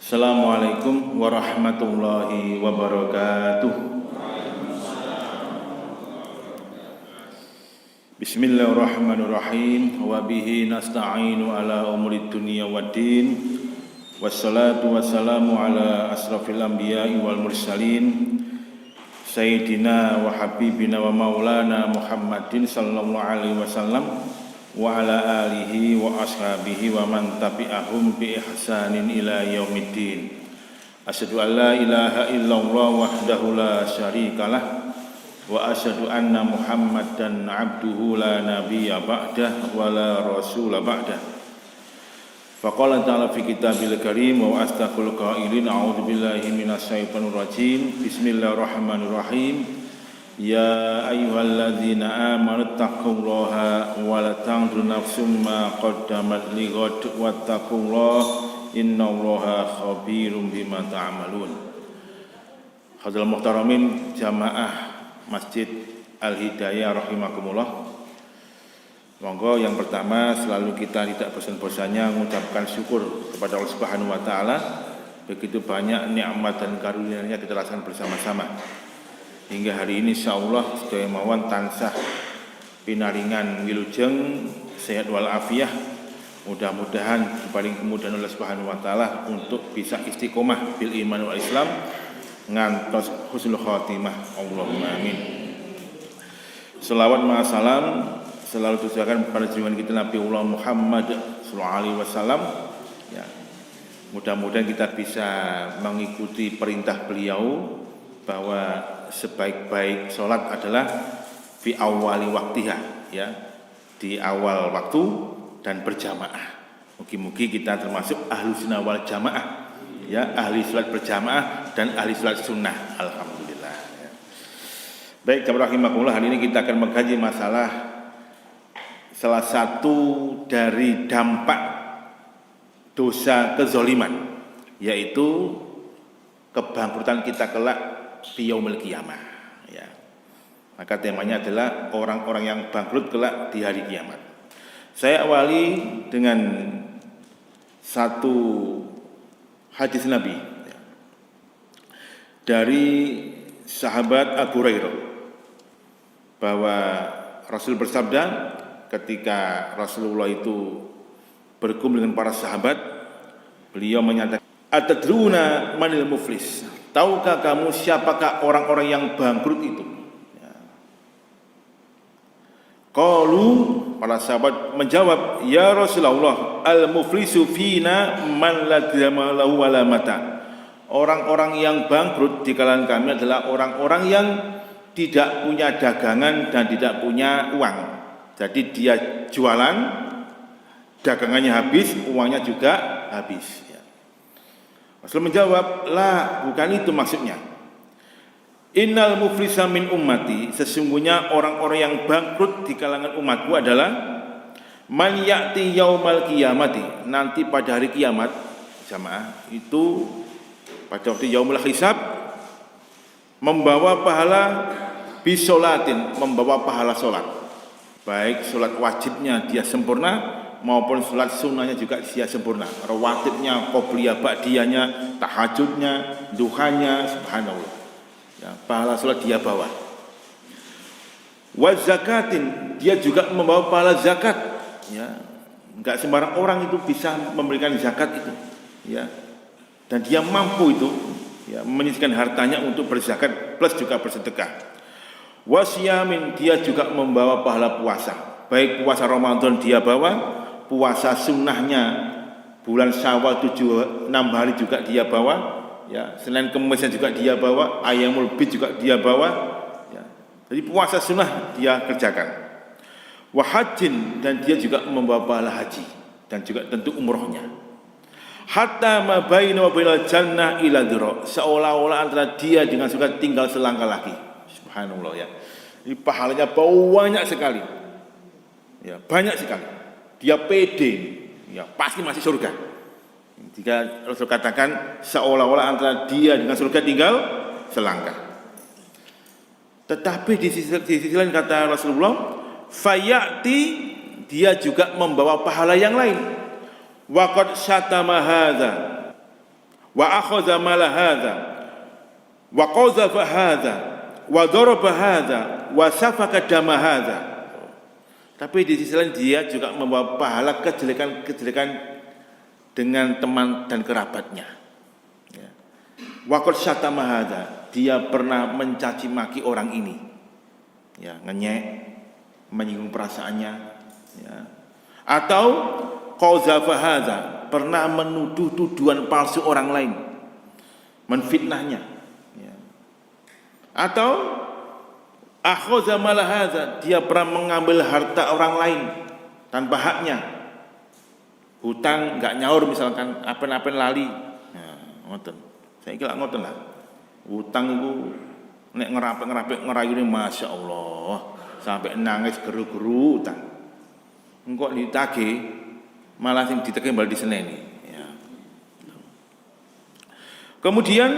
Assalamualaikum warahmatullahi wabarakatuh. Bismillahirrahmanirrahim. Wa bihi nasta'inu ala umuri dunya waddin. Wassalatu wassalamu ala asrafil anbiya'i wal mursalin Sayyidina wa habibina wa maulana Muhammadin sallallahu alaihi wasallam wa ala alihi wa ashabihi wa man tabi'ahum bi ihsanin ila yaumiddin. Asyhadu an la ilaha illallah wahdahu la syarikalah wa asyhadu anna Muhammadan abduhu la nabiyya ba'dah wa la rasula ba'dah. Faqala ta'ala fi kitabil karim wa astaqul qailin a'udzu billahi minasyaitonir rajim. Bismillahirrahmanirrahim. Ya ayyuhalladzina amanu taqullaha wa la tanzur nafsum ma qaddamat lighad wattaqullaha innallaha khabirum bima ta'malun. Hadirin muhtaramin jamaah Masjid Al-Hidayah rahimakumullah. Monggo yang pertama selalu kita tidak bosan-bosannya mengucapkan syukur kepada Allah Subhanahu wa taala. Begitu banyak nikmat dan karunia-Nya kita rasakan bersama-sama. Hingga hari ini insyaallah sedaya mawon tansah pinaringan wilujeng sehat wal afiah. Mudah-mudahan paling kemudahan Allah Subhanahu wa taala untuk bisa istiqomah bil iman wal Islam ngantos husnul khotimah. Allahumma amin. Selawat wa salam selalu tujukan kepada junjungan kita Nabiullah Muhammad sallallahu alaihi wasallam. Ya. Mudah-mudahan kita bisa mengikuti perintah beliau bahwa sebaik-baik sholat adalah fi awali waktiha, ya, di awal waktu dan berjamaah. Mugi-mugi kita termasuk ahlu sunnah wal jamaah, ya, ahli sholat berjamaah dan ahli sholat sunnah. Alhamdulillah. Ya. Baik, rahimahullah, hari ini kita akan mengkaji masalah salah satu dari dampak dosa kezaliman, yaitu kebangkrutan kita kelak fi yaumil qiyamah, ya. Maka temanya adalah orang-orang yang bangkrut kelak di hari kiamat. Saya awali dengan satu hadis Nabi, ya, dari sahabat Abu Hurairah, bahwa Rasul bersabda ketika Rasulullah itu berkumpul dengan para sahabat, beliau menyatakan, "Atadruna manil muflis?" Tahukah kamu siapakah orang-orang yang bangkrut itu? Ya. Qalu, para sahabat menjawab, "Ya Rasulullah, al-muflisu fina man la dirham lahu wala mata." Orang-orang yang bangkrut di kalangan kami adalah orang-orang yang tidak punya dagangan dan tidak punya uang. Jadi dia jualan, dagangannya habis, uangnya juga habis. Rasul menjawab, "La, bukan itu maksudnya. Innal muflisa min ummati, sesungguhnya orang-orang yang bangkrut di kalangan umatku adalah man ya'ti yaumal qiyamati, nanti pada hari kiamat, jamaah, itu pada waktu yaumul hisab, membawa pahala bisolatin, membawa pahala solat. Baik solat wajibnya dia sempurna maupun sholat sunnahnya juga dia sempurna, rawatibnya, qobliyah, ba'diyahnya, tahajudnya, duhanya, subhanallah, ya, pahala sholat dia bawa. Wa zakatin, dia juga membawa pahala zakat, ya, enggak sembarang orang itu bisa memberikan zakat itu, ya, dan dia mampu itu, ya, menyisihkan hartanya untuk berzakat plus juga bersedekah. Wa siyamin, dia juga membawa pahala puasa, baik puasa Ramadan dia bawa, puasa sunnahnya bulan Syawal 6 hari juga dia bawa, ya, Senin Kemisnya juga dia bawa, Ayyamul Bid juga dia bawa, ya. Jadi puasa sunnah dia kerjakan. Wa hajjin, dan dia juga membawa pahala haji dan juga tentu umrohnya. Hatta ma baina wa bainal jannah ila dhira, seolah-olah antara dia dengan surga tinggal selangkah lagi. Subhanallah, ya. Ini pahalanya banyak sekali. Ya, banyak sekali. Dia pede, ya, pasti masih surga. Jika Rasul katakan seolah-olah antara dia dengan surga tinggal selangkah. Tetapi di sisi lain kata Rasulullah, fayati, dia juga membawa pahala yang lain. Waqad syatama hadza wa akhadha mala hadza wa qazafa hadza wa daraba hadza wa safaka dama hadza. Tapi di sisi lain dia juga membawa pahala kejelekan-kejelekan dengan teman dan kerabatnya. Ya. Wa qad syatama hadza, dia pernah mencaci maki orang ini. Ya, ngenyek, menyinggung perasaannya, ya. Atau qazafa hadza, pernah menuduh tuduhan palsu orang lain, menfitnahnya, ya. Atau akhadha mala hadza, dia pernah mengambil harta orang lain tanpa haknya. Hutang enggak nyaur misalkan, apen-apen lali. Nah, ngoten. Saiki lak ngoten lah. Hutang iku nek ngerapek ngerayune Masya Allah sampai nangis geru-geru utang. Engko ditagih malah sing ditegih malah diseneni, ya. Kemudian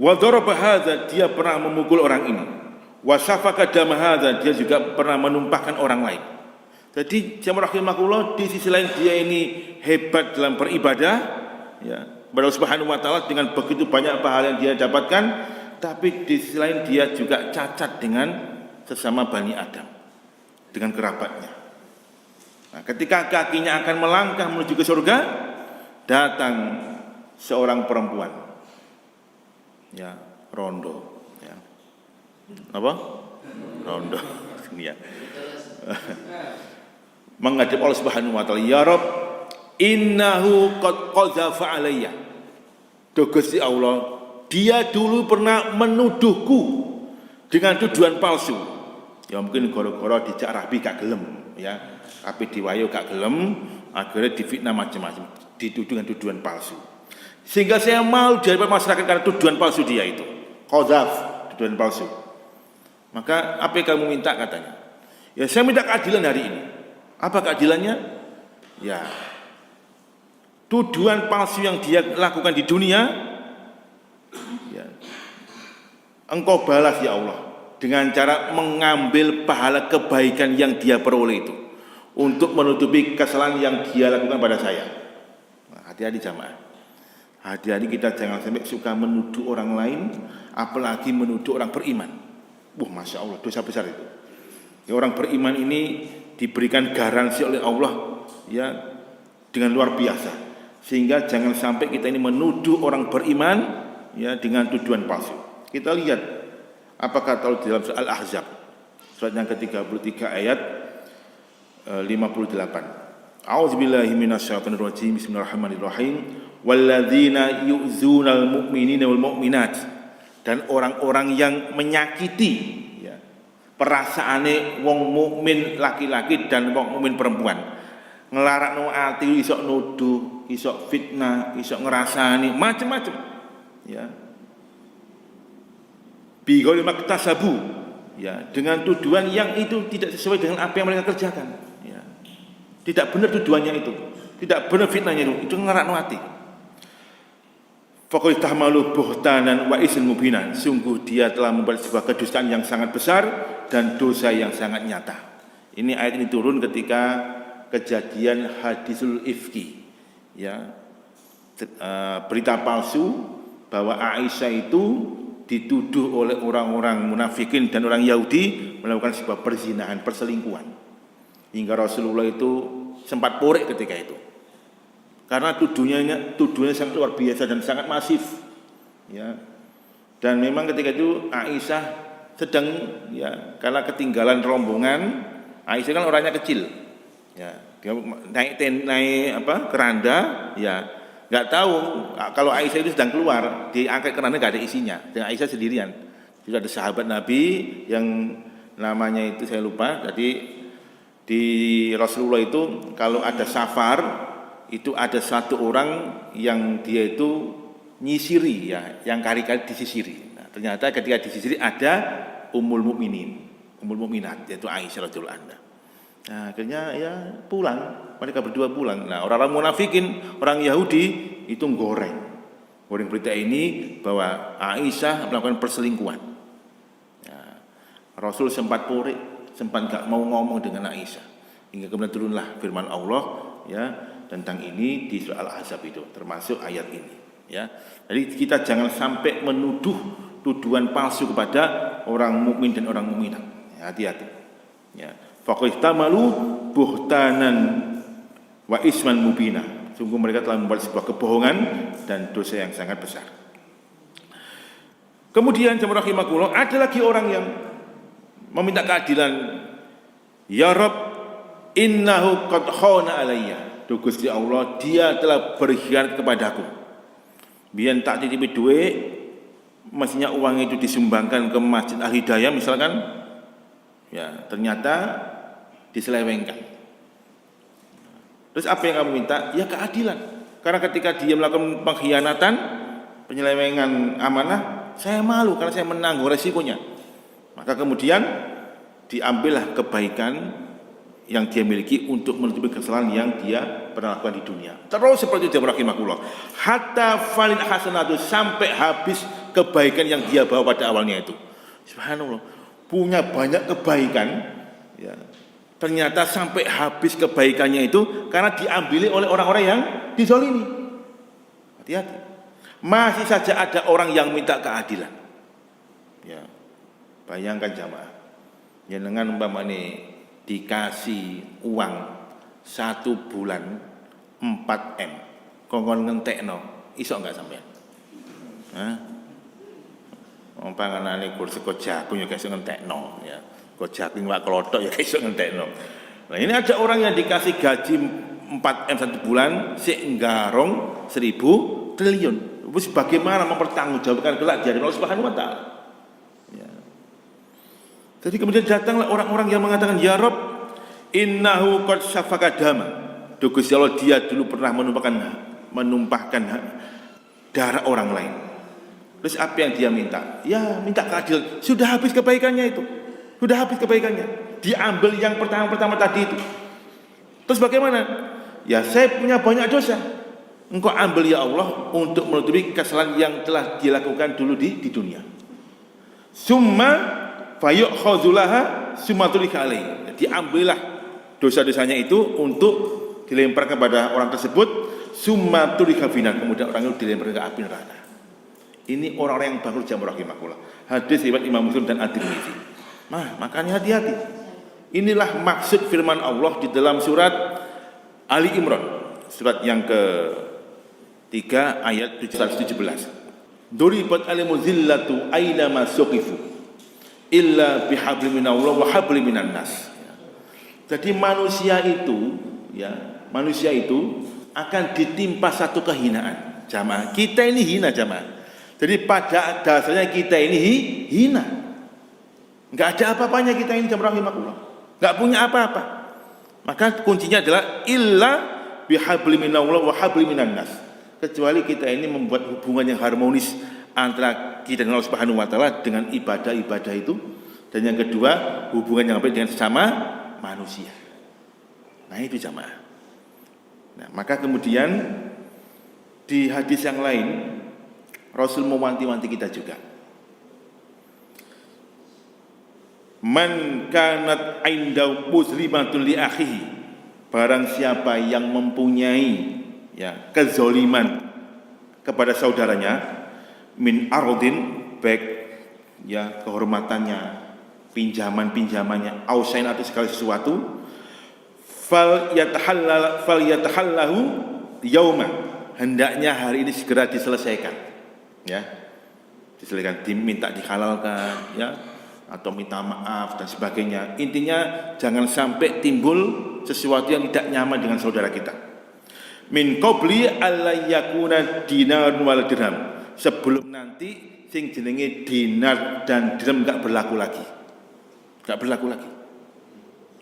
wa daraba hadza, dia pernah memukul orang ini. Wa safaka dama hadza, dia juga pernah menumpahkan orang lain. Jadi jamaah rahimakumullah, di sisi lain dia ini hebat dalam beribadah, ya, kepada Allah Subhanahu wa taala dengan begitu banyak pahala yang dia dapatkan, tapi di sisi lain dia juga cacat dengan sesama Bani Adam, dengan kerabatnya. Nah, ketika kakinya akan melangkah menuju ke surga, datang seorang perempuan, ya, rondo, ya. Apa? Rondo, ya. Menghadap Allah Subhanahu wa taala, ya Rabb, innahu qad qazafa alayya. Gusti Allah, dia dulu pernah menuduhku dengan tuduhan palsu. Ya mungkin gara-gara dijak rabi gak gelem, ya. Tapi diwayo gak gelem, akhirnya difitnah macam-macam, dituduh dengan tuduhan palsu. Sehingga saya malu dari masyarakat karena tuduhan palsu dia itu. Qazaf, tuduhan palsu. Maka apa yang kamu minta katanya? Ya saya minta keadilan hari ini. Apa keadilannya? Ya, tuduhan palsu yang dia lakukan di dunia, ya, engkau balas ya Allah dengan cara mengambil pahala kebaikan yang dia peroleh itu untuk menutupi kesalahan yang dia lakukan pada saya. Nah, hati-hati jamaah. Hati-hati kita jangan sampai suka menuduh orang lain, apalagi menuduh orang beriman. Masya Allah, dosa besar itu. Ya, orang beriman ini diberikan garansi oleh Allah, ya, dengan luar biasa. Sehingga jangan sampai kita ini menuduh orang beriman, ya, dengan tuduhan palsu. Kita lihat apa kata Allah dalam surah Al-Ahzab, surat yang ke-33 ayat 58. A'udzubillahi minasyaitonir rajim. Bismillahirrahmanirrahim. Walladzina yu'zunal mu'minina wal mu'minat, dan orang-orang yang menyakiti, ya, perasaane wong mukmin laki-laki dan wong mukmin perempuan, ngelarakno ati iso nuduh, iso fitnah, iso ngerasani macam-macam, ya. Bi ghairi maktasabu, ya, dengan tuduhan yang itu tidak sesuai dengan apa yang mereka kerjakan, ya. Tidak benar tuduhannya itu, tidak benar fitnahnya itu ngelarakno ati. Faqad tahmalu buhtanan wa ism mubinan, sungguh dia telah membuat sebuah kedustaan yang sangat besar dan dosa yang sangat nyata. Ini ayat ini turun ketika kejadian hadisul ifki, ya, berita palsu bahwa Aisyah itu dituduh oleh orang-orang munafikin dan orang Yahudi melakukan sebuah perzinahan, perselingkuhan, hingga Rasulullah itu sempat porek ketika itu. Karena tuduhannya sangat luar biasa dan sangat masif, ya. Dan memang ketika itu Aisyah sedang, ya, karena ketinggalan rombongan. Aisyah kan orangnya kecil, ya, dia naik keranda, ya, nggak tahu kalau Aisyah itu sedang keluar, diangkat keranda nggak ada isinya, dan Aisyah sendirian. Juga ada sahabat Nabi yang namanya itu saya lupa. Jadi di Rasulullah itu kalau ada safar, itu ada satu orang yang dia itu nyisiri, ya, yang kali-kali disisiri. Nah, ternyata ketika disisiri ada Ummul Mukminat, yaitu Aisyah radhiyallahu anha. Nah, akhirnya ya pulang, mereka berdua pulang. Nah, orang-orang munafikin, orang Yahudi itu goreng berita ini bahwa Aisyah melakukan perselingkuhan. Ya, Rasul sempat porek, sempat gak mau ngomong dengan Aisyah, hingga kemudian turunlah firman Allah, ya, tentang ini di surah Al-Ahzab itu, termasuk ayat ini, Ya. Jadi kita jangan sampai menuduh tuduhan palsu kepada orang mukmin dan orang mukminat. Ya, hati-hati. Ya. Faqad tamalu buhtanan wa isman mubina. Sungguh mereka telah membuat sebuah kebohongan dan dosa yang sangat besar. Kemudian jemaah rahimakumullah, ada lagi orang yang meminta keadilan. Ya Rabb, innahu qad khana alayya. Duh Gusti Allah, dia telah berkhianat kepadaku. Biyen tak titipi duit, mestinya uang itu disumbangkan ke Masjid Al-Hidayah misalkan. Ya, ternyata diselewengkan. Terus apa yang kamu minta? Ya keadilan. Karena ketika dia melakukan pengkhianatan, penyelewengan amanah, saya malu karena saya menanggung resikonya. Maka kemudian diambillah kebaikan yang dia miliki untuk menutupi kesalahan yang dia pernah lakukan di dunia. Terus seperti itu rahimakumullah. Hatta falil hasanatu, sampai habis kebaikan yang dia bawa pada awalnya itu. Subhanallah, punya banyak kebaikan, ya. Ternyata sampai habis kebaikannya itu karena diambil oleh orang-orang yang dizalimi. Hati-hati. Masih saja ada orang yang minta keadilan. Ya. Bayangkan jamaah, ya dengan umpamane dikasih uang 1 bulan 4M, kongkon ngentekno, iso enggak sampean? Hah? Wong panganane kur sego jagung ya iso ngentekno, ya. Kok jagung wak klothok ya iso ngentekno. Nah, ini ada orang yang dikasih gaji 4M 1 bulan sik nggarong 1000 triliun. Wis bagaimana mempertanggungjawabkan kelak dari Allah Subhanahu wa taala? Ya. Jadi kemudian datanglah orang-orang yang mengatakan, ya Rabb, innahu qad safaka dama. Duh Gusti Allah, dia dulu pernah menumpahkan darah orang lain. Terus apa yang dia minta? Ya minta keadilan. Sudah habis kebaikannya itu. Sudah habis kebaikannya. Diambil yang pertama-pertama tadi itu. Terus bagaimana? Ya saya punya banyak dosa. Engkau ambil ya Allah untuk menutupi kesalahan yang telah dilakukan dulu di dunia. Summa fayukhadzulaha sumatulika alaihi. Diambillah dosa-dosanya itu untuk dilempar kepada orang tersebut, sumatulika finar, kemudian orang itu dilempar ke api neraka. Ini orang-orang yang bangkrut jamaah rahimakumullah. Hadis riwayat Imam Muslim dan At-Tirmidzi. Nah, makanya hati-hati. Inilah maksud firman Allah di dalam surat Ali Imran, surat yang ke-3 ayat 117. Duribat alimul zillatu aina ma suqifu illa bihablin minallah wa hablin minan nas. Jadi manusia itu akan ditimpa satu kehinaan. Jamaah, kita ini hina jamaah. Jadi pada dasarnya kita ini hina. Enggak ada apa-apanya kita ini jamaah rahimakumullah. Enggak punya apa-apa. Maka kuncinya adalah illa bihablin minallah wa hablin minan nas. Kecuali kita ini membuat hubungan yang harmonis antara kita dan Allah Subhanahu wa taala dengan ibadah-ibadah itu, dan yang kedua hubungan yang baik dengan sesama manusia. Nah itu jamaah. Nah, maka kemudian di hadis yang lain Rasul mewanti-wanti kita juga. Man kanat indau muslimatun li akhihi, barang siapa yang mempunyai kezoliman kepada saudaranya, min ardin, baik kehormatannya, pinjamannya, ausain atau segala sesuatu, fal yatahallahu yauma, hendaknya hari ini segera diselesaikan. Diselesaikan, diminta dihalalkan, atau minta maaf dan sebagainya. Intinya jangan sampai timbul sesuatu yang tidak nyaman dengan saudara kita. Min qabli alla yakuna dinar wal dirham, sebelum nanti sing jenenge dinar dan dirham enggak berlaku lagi.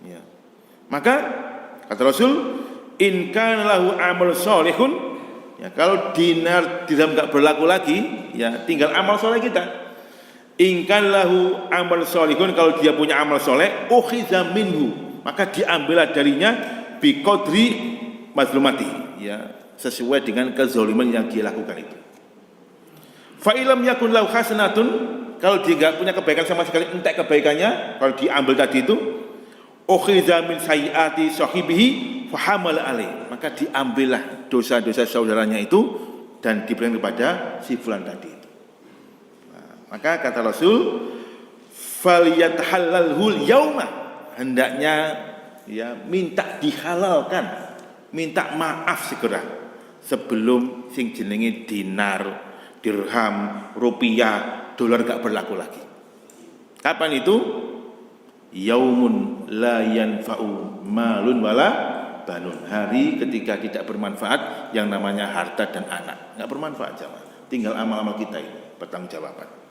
Ya. Maka kata Rasul, in kana lahu amal sholihun, kalau dinar dirham enggak berlaku lagi, tinggal amal soleh kita. In kana lahu amal sholihun, kalau dia punya amal soleh, ukhiza minhu, maka diambillah darinya bi qadri mazlumati, sesuai dengan kezaliman yang dia lakukan itu. Fa ilam yakun lahu hasanatun, kalau dia enggak punya kebaikan sama sekali, entek kebaikannya, kalau diambil tadi itu, ukhiza min sayyiati sahibihi fa hamal alaih, maka diambillah dosa-dosa saudaranya itu dan diberikan kepada si fulan tadi. Nah, maka kata Rasul, falyatahallalhul yauma, hendaknya ya minta dihalalkan, minta maaf segera sebelum sing jenenge dinar, dirham, rupiah, dolar gak berlaku lagi. Kapan itu? Yaumun la yanfa'u malun wala banun, hari ketika tidak bermanfaat yang namanya harta dan anak, nggak bermanfaat jamaah. Tinggal amal-amal kita ini bertanggung jawaban.